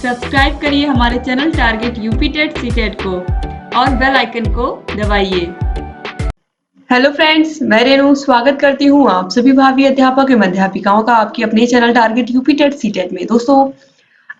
Subscribe करिए हमारे channel target UP TET CTET को और बेल आइकन को दबाइए। हेलो फ्रेंड्स, मैं रेनू स्वागत करती हूँ आप सभी भावी अध्यापक एवं अध्यापिकाओं का आपके अपने channel target UP TET CTET में। दोस्तों,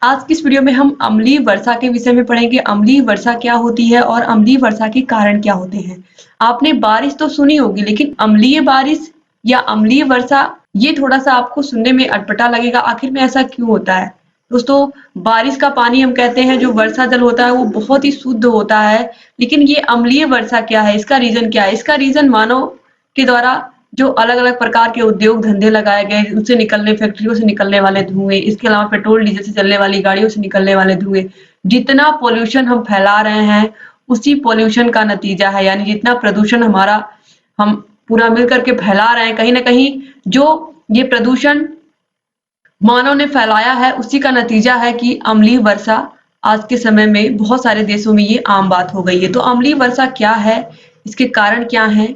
आज की इस वीडियो में हम अम्लीय वर्षा के विषय में पढ़ेंगे। अम्लीय वर्षा क्या होती है और अम्लीय वर्षा के कारण क्या होते हैं। आपने बारिश तो सुनी होगी, लेकिन अम्लीय बारिश या अम्लीय वर्षा ये थोड़ा सा आपको सुनने में अटपटा लगेगा। आखिर में ऐसा क्यों होता है? दोस्तों, बारिश का पानी हम कहते हैं जो वर्षा जल होता है वो बहुत ही शुद्ध होता है, लेकिन ये अम्लीय वर्षा क्या है, इसका रीजन क्या है? इसका रीजन मानव के द्वारा जो अलग अलग प्रकार के उद्योग धंधे लगाए गए, उससे निकलने फैक्ट्रियों से निकलने वाले धुएं, इसके अलावा पेट्रोल डीजल से चलने वाली गाड़ियों से निकलने वाले धुएं, जितना पोल्यूशन हम फैला रहे हैं उसी पोल्यूशन का नतीजा है। यानी जितना प्रदूषण हमारा हम पूरा मिल करके फैला रहे हैं, कहीं ना कहीं जो ये प्रदूषण मानव ने फैलाया है उसी का नतीजा है कि अम्लीय वर्षा आज के समय में बहुत सारे देशों में ये आम बात हो गई है। तो अम्लीय वर्षा क्या है, इसके कारण क्या हैं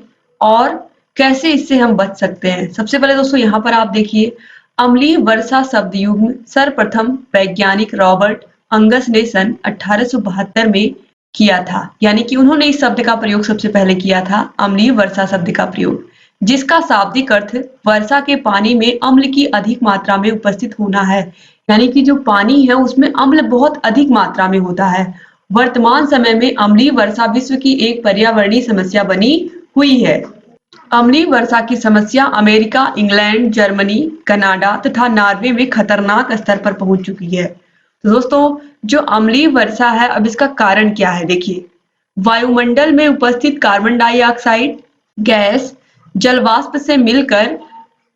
और कैसे इससे हम बच सकते हैं? सबसे पहले दोस्तों यहाँ पर आप देखिए, अम्लीय वर्षा शब्द युग्म सर्वप्रथम वैज्ञानिक रॉबर्ट अंगस ने सन 1872 में किया था। यानी कि उन्होंने इस शब्द का प्रयोग सबसे पहले किया था, अम्लीय वर्षा शब्द का प्रयोग, जिसका शाब्दिक अर्थ वर्षा के पानी में अम्ल की अधिक मात्रा में उपस्थित होना है। यानी कि जो पानी है उसमें अम्ल बहुत अधिक मात्रा में होता है। वर्तमान समय में अम्लीय वर्षा विश्व की एक पर्यावरणीय समस्या बनी हुई है। अम्लीय वर्षा की समस्या अमेरिका, इंग्लैंड, जर्मनी, कनाडा तथा नॉर्वे में खतरनाक स्तर पर पहुंच चुकी है। तो दोस्तों, जो अम्लीय वर्षा है, अब इसका कारण क्या है? देखिए, वायुमंडल में उपस्थित कार्बन डाइऑक्साइड गैस जलवाष्प से मिलकर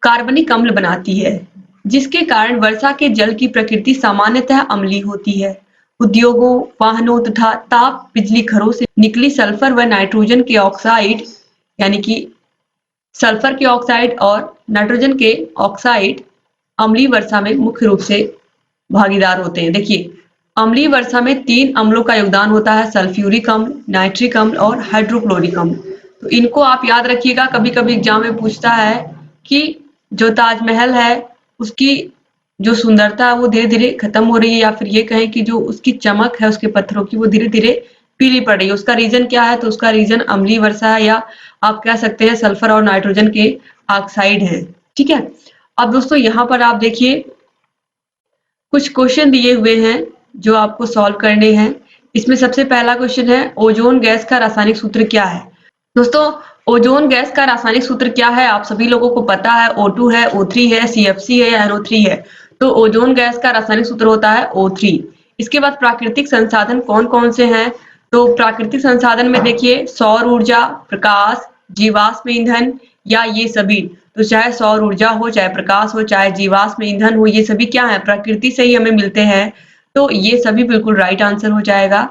कार्बनिक अम्ल बनाती है, जिसके कारण वर्षा के जल की प्रकृति सामान्यतः अम्लीय होती है। उद्योगों, वाहनों तथा ताप बिजली घरों से निकली सल्फर व नाइट्रोजन के ऑक्साइड, यानी कि सल्फर के ऑक्साइड और नाइट्रोजन के ऑक्साइड अम्लीय वर्षा में मुख्य रूप से भागीदार होते हैं। देखिए, अम्लीय वर्षा में 3 अम्लों का योगदान होता है, सल्फ्यूरिक अम्ल, नाइट्रिक अम्ल और हाइड्रोक्लोरिक अम्ल। तो इनको आप याद रखिएगा। कभी कभी एग्जाम में पूछता है कि जो ताजमहल है उसकी जो सुंदरता है वो धीरे धीरे खत्म हो रही है, या फिर ये कहें कि जो उसकी चमक है उसके पत्थरों की वो धीरे धीरे पीली पड़ रही है। उसका रीजन क्या है? तो उसका रीजन अम्लीय वर्षा है, या आप कह सकते हैं सल्फर और नाइट्रोजन के ऑक्साइड है। ठीक है। अब दोस्तों यहाँ पर आप देखिए, कुछ क्वेश्चन दिए हुए हैं जो आपको सॉल्व करने हैं। इसमें सबसे पहला क्वेश्चन है, ओजोन गैस का रासायनिक सूत्र क्या है? दोस्तों, ओजोन गैस का रासायनिक सूत्र क्या है आप सभी लोगों को पता है। O2 है, O3 है, CFC है या NO3 है। तो ओजोन गैस का रासायनिक सूत्र होता है O3। इसके बाद प्राकृतिक संसाधन कौन कौन से हैं? तो प्राकृतिक संसाधन में देखिए, सौर ऊर्जा, प्रकाश, जीवाश्म ईंधन या ये सभी। तो चाहे सौर ऊर्जा हो, चाहे प्रकाश हो, चाहे जीवाश्म ईंधन हो, ये सभी क्या है? प्रकृति से ही हमें मिलते हैं। तो ये सभी बिल्कुल राइट आंसर हो जाएगा।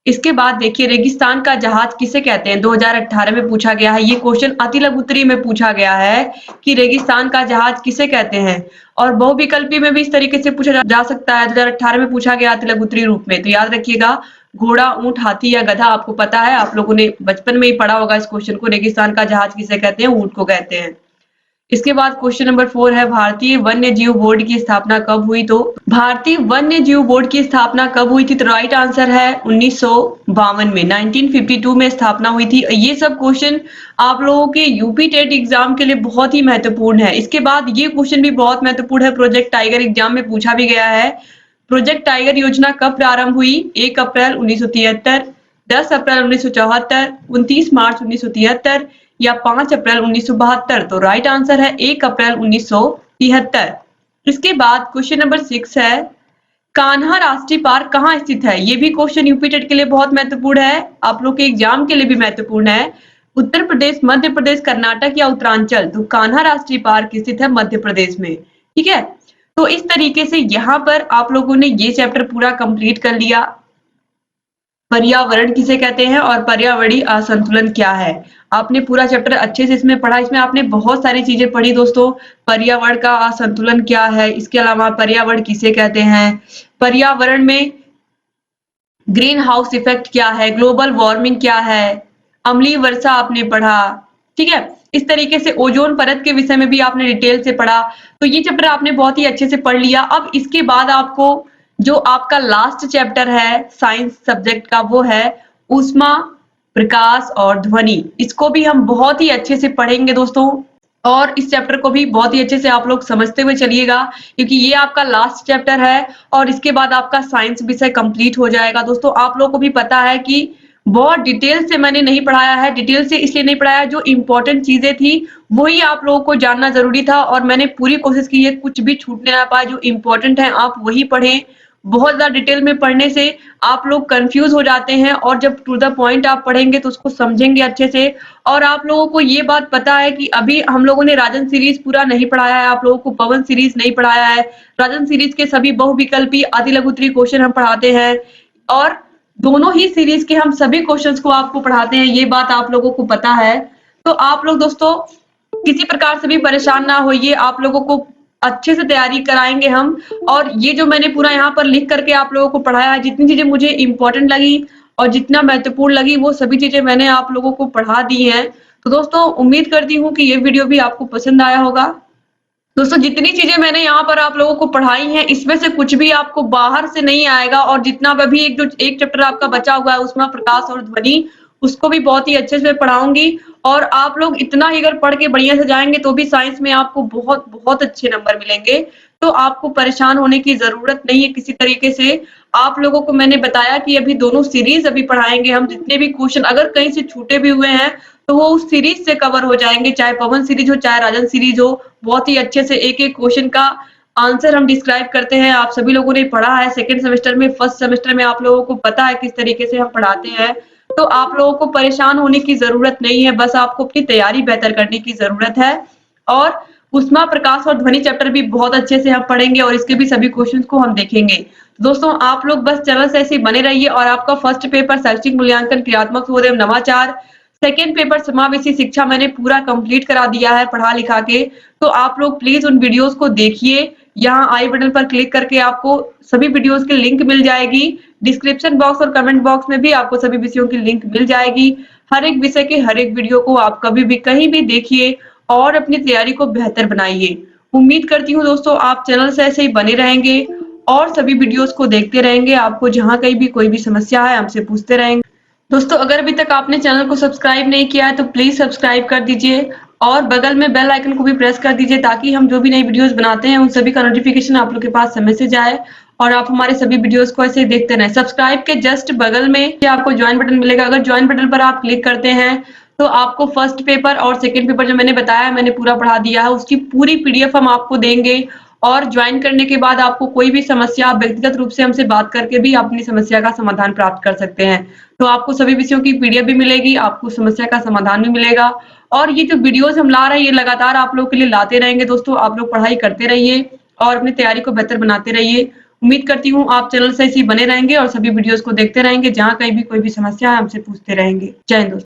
इसके बाद देखिए, रेगिस्तान का जहाज किसे कहते हैं? 2018 में पूछा गया है। ये क्वेश्चन अति लघु उत्तरीय में पूछा गया है कि रेगिस्तान का जहाज किसे कहते हैं। और बहुविकल्पी में भी इस तरीके से पूछा जा सकता है। 2018 में पूछा गया अति लघु उत्तरीय रूप में। तो याद रखिएगा, घोड़ा, ऊंट, हाथी या गधा आपको पता है, आप लोगों ने बचपन में ही पढ़ा होगा इस क्वेश्चन को। रेगिस्तान का जहाज किसे कहते हैं? ऊंट को कहते हैं। इसके बाद क्वेश्चन नंबर 4 है, भारतीय वन्य जीव बोर्ड की स्थापना कब हुई? तो भारतीय वन्य जीव बोर्ड की स्थापना कब हुई थी? तो राइट आंसर है 1952 में, 1952 में स्थापना हुई थी। ये सब क्वेश्चन आप लोगों के यूपी टेट एग्जाम के लिए बहुत ही महत्वपूर्ण है। इसके बाद ये क्वेश्चन भी बहुत महत्वपूर्ण है, प्रोजेक्ट टाइगर एग्जाम में पूछा भी गया है। प्रोजेक्ट टाइगर योजना कब प्रारंभ हुई? 1 अप्रैल 1973, 10 अप्रैल 1974, 29 मार्च 1973 या 5 अप्रैल 1972। तो राइट आंसर है 1 अप्रैल 1973। इसके बाद क्वेश्चन नंबर 6 है, कान्हा राष्ट्रीय पार्क कहाँ स्थित है? ये भी क्वेश्चन यूपी टेट के लिए बहुत महत्वपूर्ण है, आप लोग के एग्जाम के लिए भी महत्वपूर्ण है। उत्तर प्रदेश, मध्य प्रदेश, कर्नाटक या उत्तरांचल? तो कान्हा राष्ट्रीय पार्क स्थित है मध्य प्रदेश में। ठीक है। तो इस तरीके से यहाँ पर आप लोगों ने ये चैप्टर पूरा कंप्लीट कर लिया। पर्यावरण किसे कहते हैं और पर्यावरणीय असंतुलन क्या है, आपने पूरा चैप्टर अच्छे से इसमें पढ़ा। इसमें आपने बहुत सारी चीजें पढ़ी दोस्तों। पर्यावरण का असंतुलन क्या है, इसके अलावा पर्यावरण किसे कहते हैं, पर्यावरण में ग्रीन हाउस इफेक्ट क्या है, ग्लोबल वार्मिंग क्या है, अम्लीय वर्षा आपने पढ़ा। ठीक है। इस तरीके से ओजोन परत के विषय में भी आपने डिटेल से पढ़ा। तो ये चैप्टर आपने बहुत ही अच्छे से पढ़ लिया। अब इसके बाद आपको जो आपका लास्ट चैप्टर है साइंस सब्जेक्ट का वो है ऊष्मा, प्रकाश और ध्वनि। इसको भी हम बहुत ही अच्छे से पढ़ेंगे दोस्तों, और इस चैप्टर को भी बहुत ही अच्छे से आप लोग समझते हुए चलिएगा, क्योंकि ये आपका लास्ट चैप्टर है और इसके बाद आपका साइंस विषय कंप्लीट हो जाएगा। दोस्तों आप लोगों को भी पता है कि बहुत डिटेल से मैंने नहीं पढ़ाया है, डिटेल से इसलिए नहीं पढ़ाया, जो इम्पोर्टेंट चीजें थी वही आप लोगों को जानना जरूरी था और मैंने पूरी कोशिश की है कुछ भी छूटने ना पाए, जो इम्पोर्टेंट है आप वही पढ़ें। बहुत ज्यादा डिटेल में पढ़ने से आप लोग कंफ्यूज हो जाते हैं और जब टू द पॉइंट आप पढ़ेंगे तो उसको समझेंगे अच्छे से। और आप लोगों को ये बात पता है कि अभी हम लोगों ने राजन सीरीज पूरा नहीं पढ़ाया है, आप लोगों को पवन सीरीज नहीं पढ़ाया है। राजन सीरीज के सभी बहुविकल्पी आदि लघु उत्तरीय क्वेश्चन हम पढ़ाते हैं और दोनों ही सीरीज के हम सभी क्वेश्चंस को आपको पढ़ाते हैं, ये बात आप लोगों को पता है। तो आप लोग दोस्तों किसी प्रकार से भी परेशान ना होइए, आप लोगों को अच्छे से तैयारी कराएंगे हम। और ये जो मैंने पूरा यहाँ पर लिख करके आप लोगों को पढ़ाया है, जितनी चीजें मुझे इम्पोर्टेंट लगी और जितना महत्वपूर्ण लगी वो सभी चीजें मैंने आप लोगों को पढ़ा दी हैं। तो दोस्तों उम्मीद करती हूँ कि ये वीडियो भी आपको पसंद आया होगा। दोस्तों जितनी चीजें मैंने यहाँ पर आप लोगों को पढ़ाई हैं इसमें से कुछ भी आपको बाहर से नहीं आएगा, और जितना अभी एक चैप्टर आपका बचा हुआ है उसमें प्रकाश और ध्वनि, उसको भी बहुत ही अच्छे से पढ़ाऊंगी। और आप लोग इतना ही अगर पढ़ के बढ़िया से जाएंगे तो भी साइंस में आपको बहुत बहुत अच्छे नंबर मिलेंगे। तो आपको परेशान होने की जरूरत नहीं है किसी तरीके से। आप लोगों को मैंने बताया कि अभी दोनों सीरीज अभी पढ़ाएंगे हम, जितने भी क्वेश्चन अगर कहीं से छूटे भी हुए हैं तो वो उस सीरीज से कवर हो जाएंगे, चाहे पवन सीरीज हो चाहे राजन सीरीज हो। बहुत ही अच्छे से एक एक क्वेश्चन का आंसर हम डिस्क्राइब करते हैं। आप सभी लोगों ने पढ़ा है सेकंड सेमेस्टर में, फर्स्ट सेमेस्टर में आप लोगों को पता है किस तरीके से हम पढ़ाते हैं। तो आप लोगों को परेशान होने की जरूरत नहीं है, बस आपको अपनी तैयारी बेहतर करने की जरूरत है। और ऊष्मा, प्रकाश और ध्वनि चैप्टर भी बहुत अच्छे से हम पढ़ेंगे और इसके भी सभी क्वेश्चंस को हम देखेंगे। तो दोस्तों आप लोग बस चैनल से ऐसे बने रहिए। और आपका फर्स्ट पेपर शैक्षिक मूल्यांकन क्रियात्मक शोध एवं नवाचार, सेकेंड पेपर समावेशी शिक्षा मैंने पूरा कंप्लीट करा दिया है पढ़ा लिखा के। तो आप लोग प्लीज उन वीडियोस को देखिए, यहाँ आई बटन पर क्लिक करके आपको सभी वीडियोस की लिंक मिल जाएगी। डिस्क्रिप्शन बॉक्स और कमेंट बॉक्स में भी आपको सभी विषयों की लिंक मिल जाएगी। हर एक विषय के हर एक वीडियो को आप कभी भी कहीं भी देखिए और अपनी तैयारी को बेहतर बनाइए। उम्मीद करती हूँ दोस्तों आप चैनल से ऐसे ही बने रहेंगे और सभी वीडियोस को देखते रहेंगे। आपको जहाँ कहीं भी कोई भी समस्या है हमसे पूछते रहेंगे। दोस्तों अगर अभी तक आपने चैनल को सब्सक्राइब नहीं किया है तो प्लीज सब्सक्राइब कर दीजिए और बगल में बेल आइकन को भी प्रेस कर दीजिए, ताकि हम जो भी नई वीडियोस बनाते हैं उन सभी का नोटिफिकेशन आप लोग के पास समय से जाए और आप हमारे सभी वीडियोस को ऐसे देखते रहें। सब्सक्राइब के जस्ट बगल में आपको ज्वाइन बटन मिलेगा, अगर ज्वाइन बटन पर आप क्लिक करते हैं तो आपको फर्स्ट पेपर और सेकेंड पेपर जो मैंने बताया मैंने पूरा पढ़ा दिया है, उसकी पूरी पीडीएफ हम आपको देंगे। और ज्वाइन करने के बाद आपको कोई भी समस्या आप व्यक्तिगत रूप से हमसे बात करके भी अपनी समस्या का समाधान प्राप्त कर सकते हैं। तो आपको सभी विषयों की पीडीएफ भी मिलेगी, आपको समस्या का समाधान भी मिलेगा। और ये जो वीडियोस हम ला रहे हैं ये लगातार आप लोगों के लिए लाते रहेंगे। दोस्तों आप लोग पढ़ाई करते रहिए और अपनी तैयारी को बेहतर बनाते रहिए। उम्मीद करती हूँ आप चैनल से ऐसे ही बने रहेंगे और सभी वीडियोस को देखते रहेंगे, जहाँ कहीं भी कोई भी समस्या है हमसे पूछते रहेंगे। जय हिंद दोस्तों।